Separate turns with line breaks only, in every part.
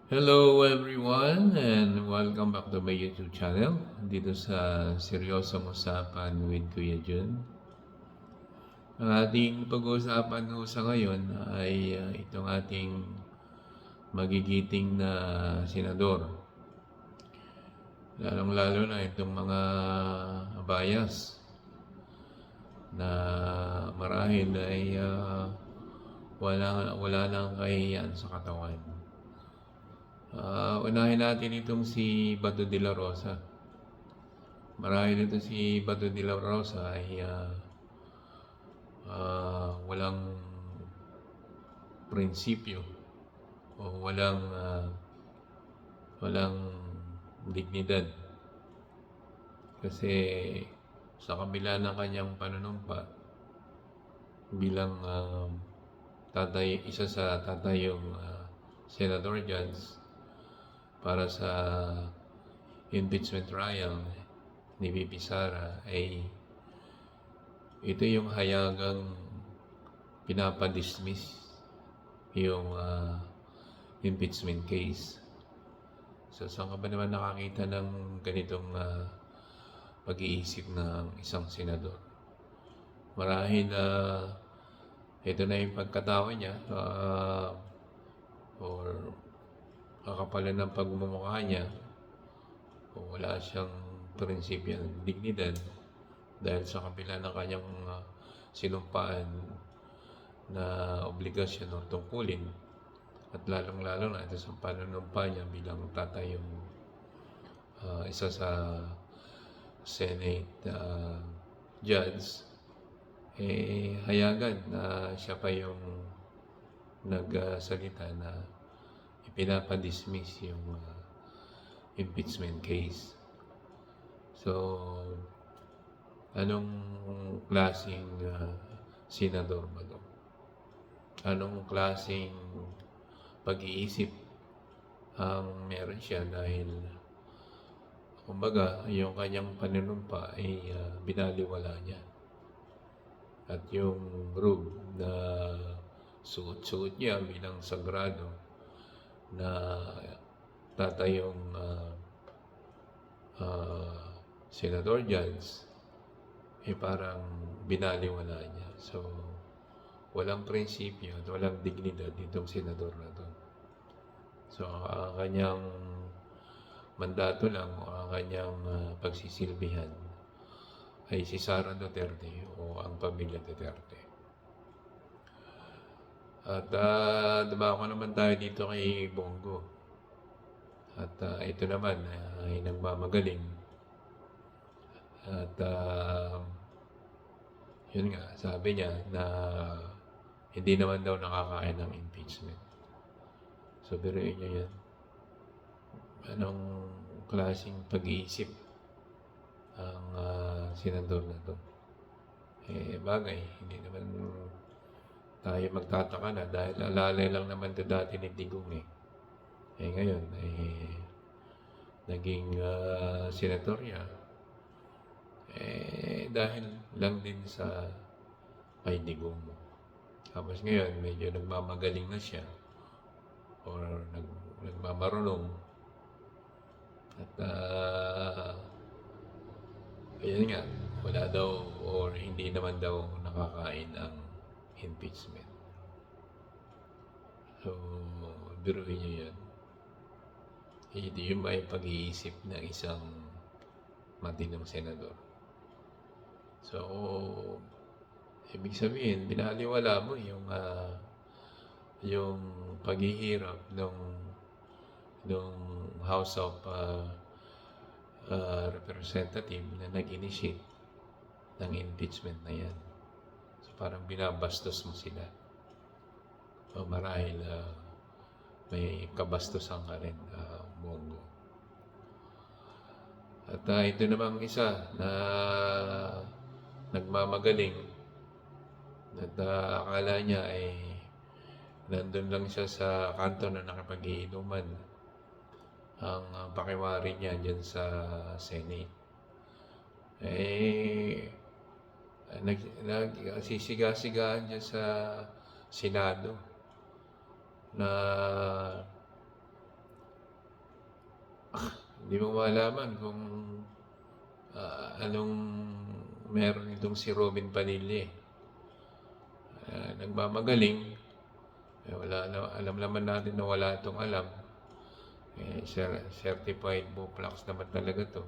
Hello everyone and welcome back to my YouTube channel dito sa Seryosong Usapan with Kuya Jun. Ang ating pag-uusapan ho sa ngayon ay itong ating magigiting na senador. Lalong-lalo na itong mga bias na marahil ay wala nang kahihiyan sa katawan. Unahin natin itong si Bato de la Rosa. Marahil ito si Bato de la Rosa ay walang prinsipyo o walang dignidad. Kasi sa kabila ng kanyang panunumpa bilang isa sa tatayong Senator Judge para sa impeachment trial ni VP Sara ay ito yung hayagang pinapadismiss yung impeachment case. So saan ka ba naman nakakita ng ganitong pag-iisip ng isang senador? Marahil ito na yung pagkatao niya or kakapalan ng pagmumukha niya o wala siyang prinsipyo ng dignidad dahil sa kabila ng kanyang sinumpaan na obligasyon o tungkulin at lalong-lalo na ito sa panunumpa niya bilang tatayong isa sa Senate judge, hayagan na siya pa yung nagsalita na ipinapadismiss yung impeachment case. So, anong klaseng senador ba ito? Anong klaseng pag-iisip ang meron siya dahil kumbaga yung kanyang panunumpa ay binaliwala niya. At yung robe na suot-suot niya bilang sagrado na tatayong Senator Judge parang binaliwala niya. So, walang prinsipyo at walang dignidad itong senador na to. So, ang kanyang mandato lang o ang kanyang pagsisilbihan ay si Sara Duterte o ang pamilya Duterte. At dumako naman tayo dito kay Bongo. At ito naman ay nagmamagaling. At yun nga, sabi niya na hindi naman daw nakakain ng impeachment. So, biruin niyo yan. Anong klaseng pag-iisip ang senador na to? Bagay, hindi naman tayo magtataka na dahil alalay lang naman ito dati ni Digong ngayon, naging senatorya. Dahil lang din sa kay Digong. Tapos ngayon, medyo nagmamagaling na siya or nagmamarunong. At ayun nga, wala daw or hindi naman daw nakakain ang impeachment. So, biruin niyo yan. Hindi yung may pag-iisip ng isang matinong senador. So, ibig sabihin, binaliwala mo yung paghihirap ng House of Representative na nag-initiate ng impeachment na yan. So, parang binabastos mo sila. O marahil may kabastusan ka rin, Bongo. At ito namang isa na nagmamagaling at akala niya ay nandun lang siya sa kanto na nakapag-iinuman ang pakiwari niya dyan sa Senate. Nagsisiga-sigaan niya sa Senado na Hindi mo malaman kung anong meron itong si Robin Padilla. Nagmamagaling. Alam naman natin na wala itong alam. Certified Buflax naman talaga to.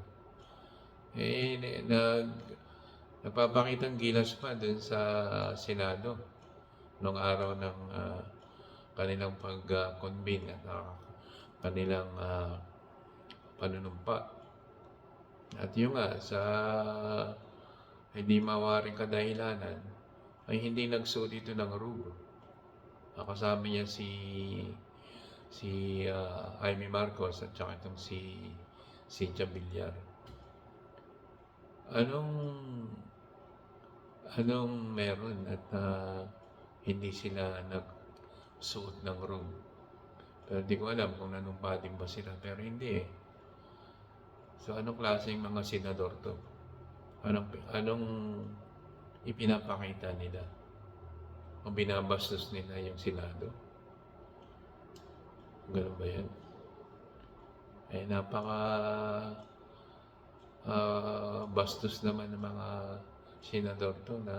Napapakitang gilas pa dun sa Senado noong araw ng kanilang pag-convene at kanilang panunumpa. At yung sa hindi mawaring kadahilanan ay hindi nagsuot ito ng robe. Kasama niya si Amy Marcos at saka itong si Cynthia Villar. Anong meron at hindi sila nagsuot ng robe? Pero di ko alam kung nanumpa din ba sila, pero hindi eh. So anong klaseng mga senador to? Anong ipinapakita nila? Kung binabastos nila yung Senado? Ganun ba yan? Bastos naman ng mga senador to na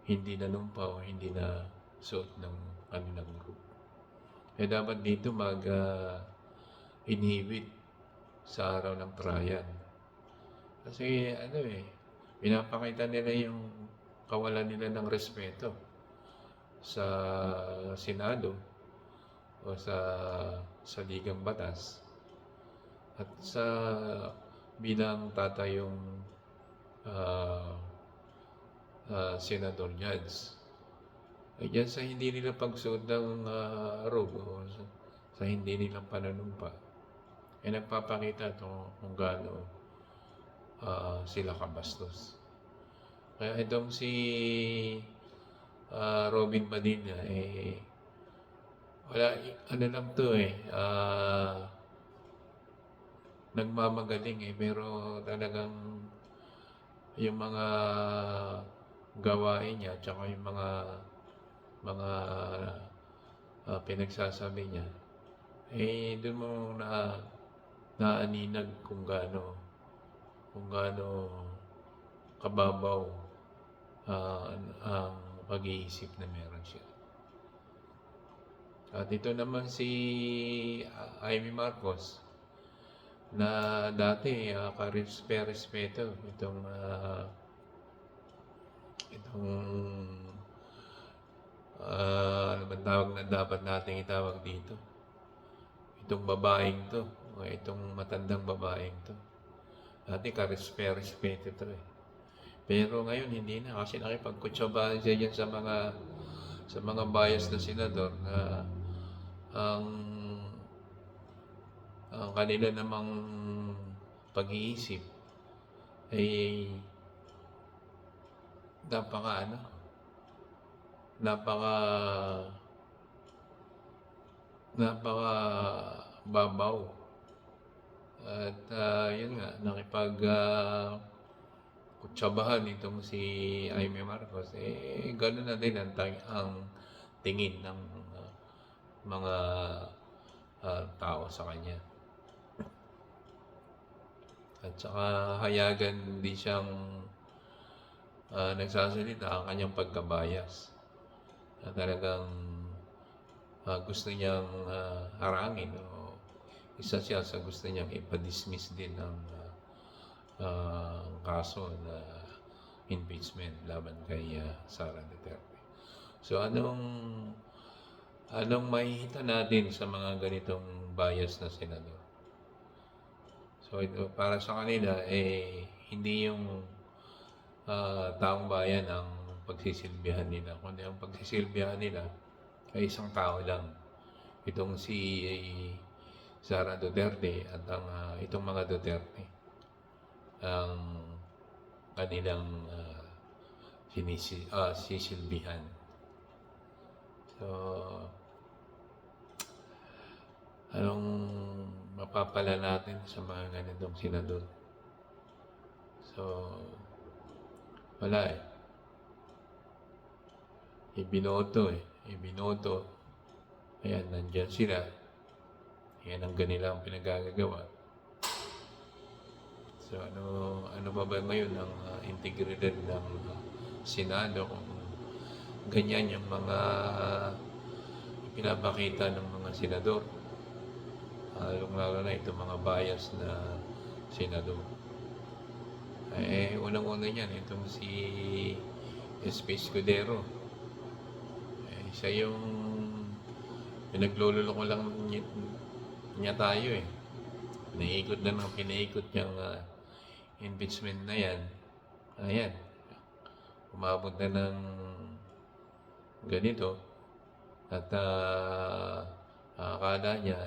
hindi nanumpa o hindi na suot ng kanilang group. Dapat dito inhibit sa araw ng trial. Kasi pinapakita nila yung kawalan nila ng respeto sa Senado o sa Ligang Batas at sa bilang tatayong Senador Judge. Ay dyan sa hindi nila pagsuot ng robe o sa hindi nilang pananumpa, nagpapakita ito kung gaano sila kabastos. Kaya itong si Robin Padilla, wala, lang to nagmamagaling pero talagang yung mga gawain niya, tsaka yung mga pinagsasabi niya, doon mo naaninag kung gaano kababaw ang pag-iisip na meron siya. At ito naman si Amy Marcos na dati respeto itong ano ba tawag na dapat nating itawag dito? Itong babaeng to, o itong matandang babaeng to. Dati respeto to Pero ngayon hindi na kasi nakipagkutsabahan siya dyan sa mga bias na senador na ang kanila namang pag-iisip ay napaka babaw. At yun nga, kutsabahan itong si Amy Marcos, gano'n na din ang tingin ng mga tao sa kanya. At saka hayagan din siyang nagsasalita ang kanyang pagkabayas. Talagang gusto niyang harangin o isa siya sa gusto niyang ipa-dismiss din ang kaso na impeachment laban kay Sara Duterte. So anong makikita natin sa mga ganitong bias na senador? So ito, para sa kanila hindi yung taong bayan ang pagsisilbihan nila, kundi ang pagsisilbihan nila ay isang tao lang. Itong si Sara Duterte at itong mga Duterte ang kanilang sisilbihan. So, anong mapapala natin sa mga ganitong senador? So, wala Ibinoto. Ayan, nandyan sila. Yan ang kanilang pinagagagawa. So ano pa ba ngayon ang integridad ng Senado kung ganyan yung mga pinapakita ng mga senador, lalo na itong mga bias na senador. Unang-una niyan, itong si SP Escudero. Siya yung pinaglululoko lang niya tayo eh. Pinaikot na ng pinaikot niyang impeachment na yan. Ayan. Umabot na ng ganito. At akala niya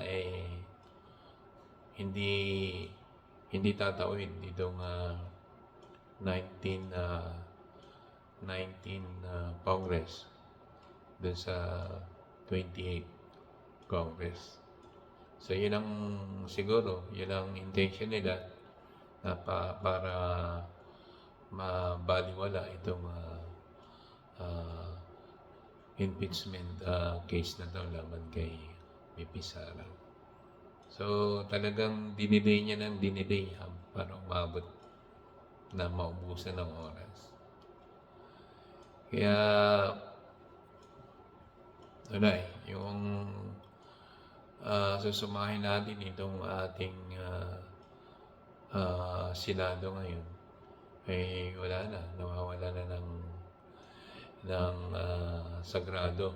hindi tatawid itong 19 Congress dun sa 28 Congress. So yun ang siguro, yun ang intention nila na para mabaliwala itong impeachment case na daw laban kay BP Sara. So talagang diniday niya ng diniday para umabot na maubusan ng oras. Kaya yung susumahin natin itong ating Senado ngayon wala na, nawawala na ng sagrado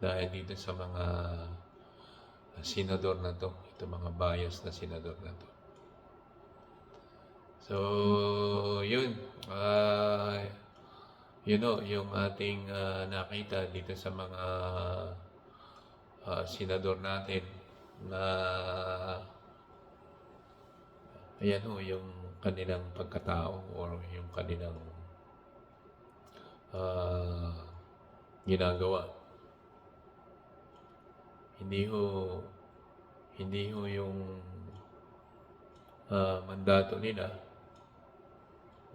dahil dito sa mga senador na to, itong mga bias na senador na to. So yun, yung ating nakita dito sa mga senador natin na ayan yung kanilang pagkatao or yung kanilang ginagawa. Hindi ho yung mandato nila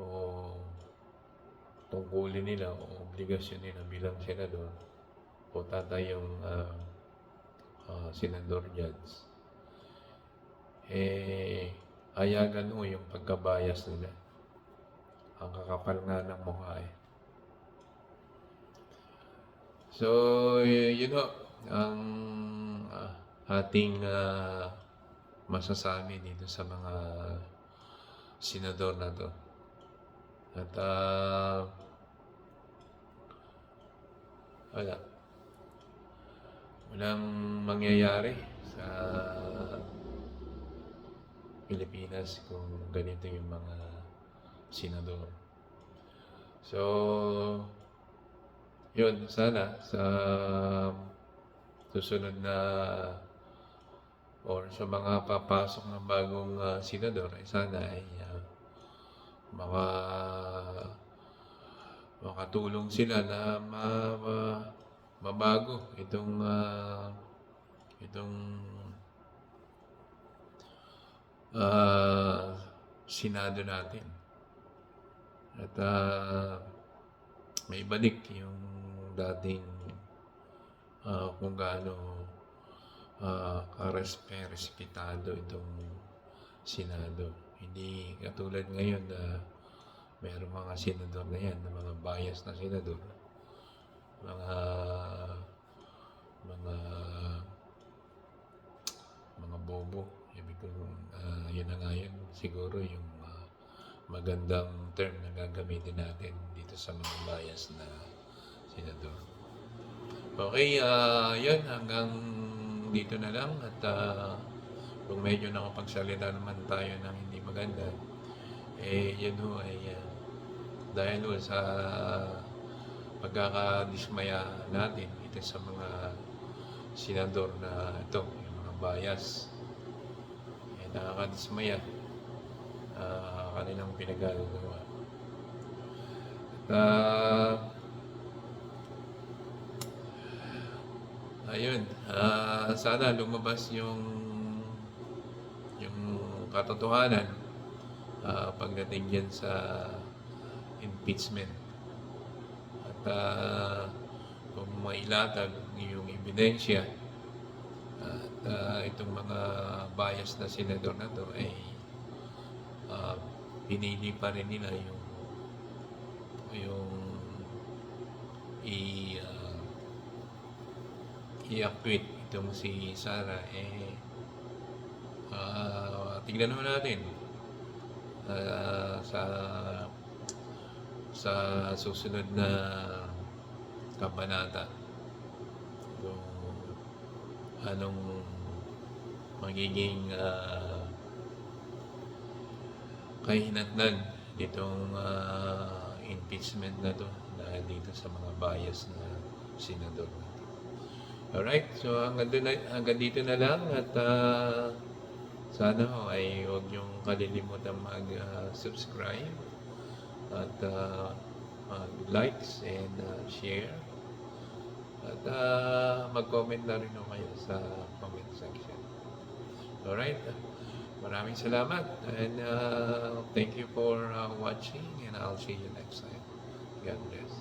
o tungkulin nila o obligasyon nila bilang senador o tatay yung senador judge hayagan ho yung pagkabayas nila. Ang kakapal nga ng mukha So yun ho ang ating masasabi dito sa mga senador na to. At walang mangyayari sa Pilipinas kung ganito yung mga senador. So yun, sana sa susunod na or sa mga papasok ng bagong senador sana ay makatulong sila na mabago itong Senado natin at may balik yung dating kung gaano respetado itong Senado. Hindi katulad ngayon na mayroong mga senador na yan, na mga bias na senador, mga bobo. Ibig ko, yun na nga yun, siguro yung magandang term na gagamitin natin dito sa mga bias na senador. Okay, yun, hanggang dito na lang at kung medyo nakapagsalita naman tayo ng hindi maganda, yun ho ay dahil ho sa pagkakadismaya natin dito sa mga senador na ito, yung mga bias, nakakadismaya kanilang pinagagawa. At ayun, sana lumabas yung katotohanan pagdating dyan sa impeachment. At kung mailatag yung ebidensya at itong mga bias na senador na to ay ah, pinili pa rin nila yung i-acquit itong si Sara. Tignan naman natin sa susunod na kabanata kung anong magiging kahinatnan nitong impeachment na to dahil dito sa mga bias na senador. Alright, so hanggang dito na lang at sana ay huwag niyong kalilimutan mag-subscribe at mag-likes and share at mag-comment na rin kayo sa comment section. Alright, maraming salamat and thank you for watching and I'll see you next time. God bless.